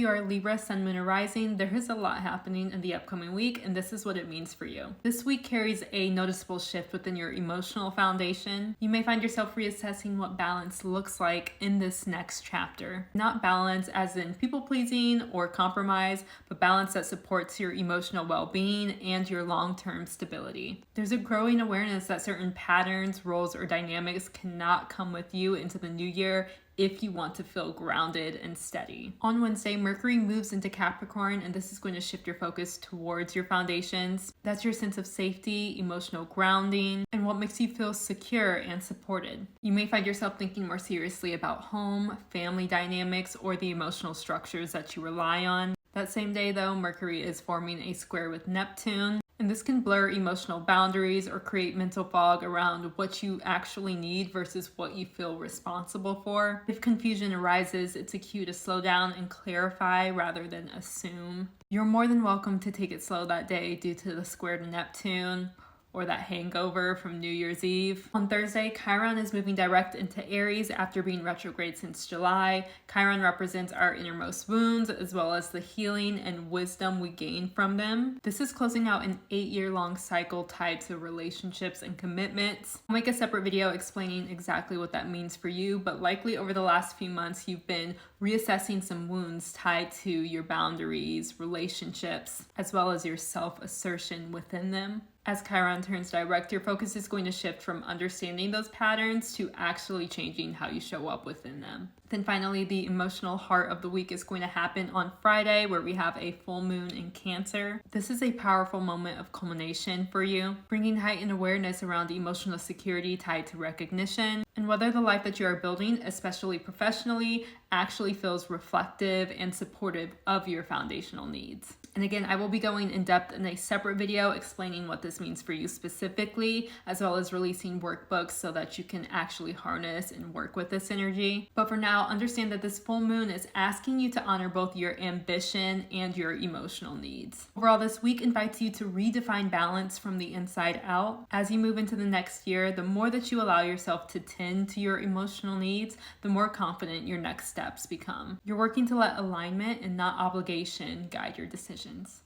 you are Libra, Sun, Moon, or Rising, there is a lot happening in the upcoming week, and this is what it means for you. This week carries a noticeable shift within your emotional foundation. You may find yourself reassessing what balance looks like in this next chapter. Not balance as in people-pleasing or compromise, but balance that supports your emotional well-being and your long-term stability. There's a growing awareness that certain patterns, roles, or dynamics cannot come with you into the new year if you want to feel grounded and steady. On Wednesday, Mercury moves into Capricorn, and this is going to shift your focus towards your foundations. That's your sense of safety, emotional grounding, and what makes you feel secure and supported. You may find yourself thinking more seriously about home, family dynamics, or the emotional structures that you rely on. That same day, though, Mercury is forming a square with Neptune, and this can blur emotional boundaries or create mental fog around what you actually need versus what you feel responsible for. If confusion arises, it's a cue to slow down and clarify rather than assume. You're more than welcome to take it slow that day due to the square to Neptune or that hangover from New Year's Eve. On Thursday, Chiron is moving direct into Aries after being retrograde since July. Chiron represents our innermost wounds as well as the healing and wisdom we gain from them. This is closing out an 8-year-long cycle tied to relationships and commitments. I'll make a separate video explaining exactly what that means for you, but likely over the last few months, you've been reassessing some wounds tied to your boundaries, relationships, as well as your self-assertion within them. As Chiron turns direct, your focus is going to shift from understanding those patterns to actually changing how you show up within them. Then finally, the emotional heart of the week is going to happen on Friday, where we have a full moon in Cancer. This is a powerful moment of culmination for you, bringing heightened awareness around emotional security tied to recognition, and whether the life that you are building, especially professionally, actually feels reflective and supportive of your foundational needs. And again, I will be going in depth in a separate video explaining what this means for you specifically, as well as releasing workbooks so that you can actually harness and work with this energy. But for now, understand that this full moon is asking you to honor both your ambition and your emotional needs. Overall, this week invites you to redefine balance from the inside out. As you move into the next year, the more that you allow yourself to tend to your emotional needs, the more confident your next steps become. You're working to let alignment and not obligation guide your decisions.